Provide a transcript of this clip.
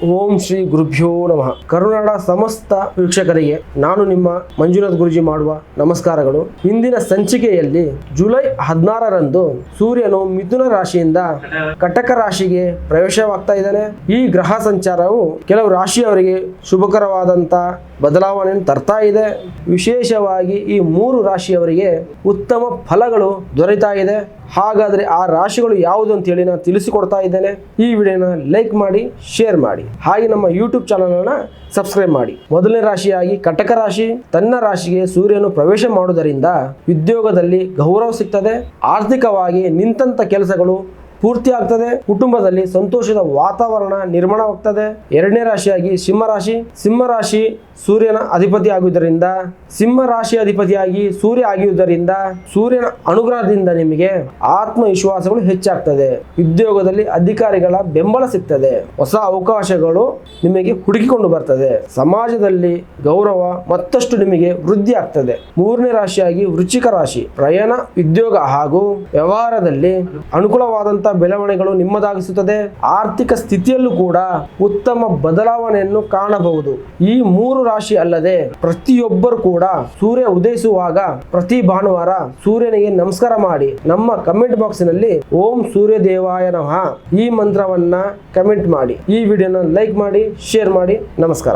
ಓಂ ಶ್ರೀ ಗುರುಭ್ಯೋ ನಮಃ. ಕರುನಾಡ ಸಮಸ್ತ ವೀಕ್ಷಕರಿಗೆ ನಾನು ನಿಮ್ಮ ಮಂಜುನಾಥ್ ಗುರುಜಿ ಮಾಡುವ ನಮಸ್ಕಾರಗಳು. ಇಂದಿನ ಸಂಚಿಕೆಯಲ್ಲಿ ಜುಲೈ 16ರಂದು ಸೂರ್ಯನು ಮಿಥುನ ರಾಶಿಯಿಂದ ಕಟಕ ರಾಶಿಗೆ ಪ್ರವೇಶವಾಗ್ತಾ ಇದ್ದಾನೆ. ಈ ಗ್ರಹ ಸಂಚಾರವು ಕೆಲವು ರಾಶಿಯವರಿಗೆ ಶುಭಕರವಾದಂತ ಬದಲಾವಣೆಯನ್ನು ತರ್ತಾ ಇದೆ. ವಿಶೇಷವಾಗಿ ಈ 3 ರಾಶಿಯವರಿಗೆ ಉತ್ತಮ ಫಲಗಳು ದೊರೆತಾ ಇದೆ. ಹಾಗಾದ್ರೆ ಆ ರಾಶಿಗಳು ಯಾವುದು ಅಂತ ಹೇಳಿ ನಾನು ತಿಳಿಸಿಕೊಡ್ತಾ ಇದ್ದೇನೆ. ಈ ವಿಡಿಯೋನ ಲೈಕ್ ಮಾಡಿ, ಶೇರ್ ಮಾಡಿ, ಹಾಗೆ ನಮ್ಮ ಯೂಟ್ಯೂಬ್ ಚಾನಲ್ ಅನ್ನ ಸಬ್ಸ್ಕ್ರೈಬ್ ಮಾಡಿ. ಮೊದಲನೇ ರಾಶಿಯಾಗಿ ಕಟಕ ರಾಶಿ. ತನ್ನ ರಾಶಿಗೆ ಸೂರ್ಯನು ಪ್ರವೇಶ ಮಾಡುವುದರಿಂದ ಉದ್ಯೋಗದಲ್ಲಿ ಗೌರವ ಸಿಗ್ತದೆ. ಆರ್ಥಿಕವಾಗಿ ನಿಂತ ಕೆಲಸಗಳು ಪೂರ್ತಿ ಆಗ್ತದೆ. ಕುಟುಂಬದಲ್ಲಿ ಸಂತೋಷದ ವಾತಾವರಣ ನಿರ್ಮಾಣವಾಗ್ತದೆ. ಎರಡನೇ ರಾಶಿಯಾಗಿ ಸಿಂಹರಾಶಿ. ಸಿಂಹರಾಶಿ ಸೂರ್ಯನ ಅಧಿಪತಿ ಆಗುವುದರಿಂದ, ಸಿಂಹ ರಾಶಿ ಅಧಿಪತಿಯಾಗಿ ಸೂರ್ಯ ಆಗಿರುವುದರಿಂದ ಸೂರ್ಯನ ಅನುಗ್ರಹದಿಂದ ನಿಮಗೆ ಆತ್ಮವಿಶ್ವಾಸಗಳು ಹೆಚ್ಚಾಗ್ತದೆ. ಉದ್ಯೋಗದಲ್ಲಿ ಅಧಿಕಾರಿಗಳ ಬೆಂಬಲ ಸಿಗ್ತದೆ. ಹೊಸ ಅವಕಾಶಗಳು ನಿಮಗೆ ಹುಡುಕಿಕೊಂಡು ಬರ್ತದೆ. ಸಮಾಜದಲ್ಲಿ ಗೌರವ ಮತ್ತಷ್ಟು ನಿಮಗೆ ವೃದ್ಧಿ ಆಗ್ತದೆ. ಮೂರನೇ ರಾಶಿಯಾಗಿ ವೃಶ್ಚಿಕ ರಾಶಿ. ಪ್ರಯಾಣ, ಉದ್ಯೋಗ ಹಾಗೂ ವ್ಯವಹಾರದಲ್ಲಿ ಅನುಕೂಲವಾದಂತಹ ಬೆಳವಣಿಗೆಗಳು ನಿಮ್ಮದಾಗಿಸುತ್ತದೆ. ಆರ್ಥಿಕ ಸ್ಥಿತಿಯಲ್ಲೂ ಕೂಡ ಉತ್ತಮ ಬದಲಾವಣೆಯನ್ನು ಕಾಣಬಹುದು. ಈ 3 ರಾಶಿ ಅಲ್ಲದೆ ಪ್ರತಿಯೊಬ್ಬರು ಕೂಡ ಸೂರ್ಯ ಉದಯಿಸುವಾಗ ಪ್ರತಿ ಭಾನುವಾರ ಸೂರ್ಯನಿಗೆ ನಮಸ್ಕಾರ ಮಾಡಿ ನಮ್ಮ ಕಮೆಂಟ್ ಬಾಕ್ಸ್ ನಲ್ಲಿ ಓಂ ಸೂರ್ಯ ದೇವಾಯ ನಮಃ ಈ ಮಂತ್ರವನ್ನ ಕಮೆಂಟ್ ಮಾಡಿ. ಈ ವಿಡಿಯೋನ ಲೈಕ್ ಮಾಡಿ, ಶೇರ್ ಮಾಡಿ. ನಮಸ್ಕಾರ.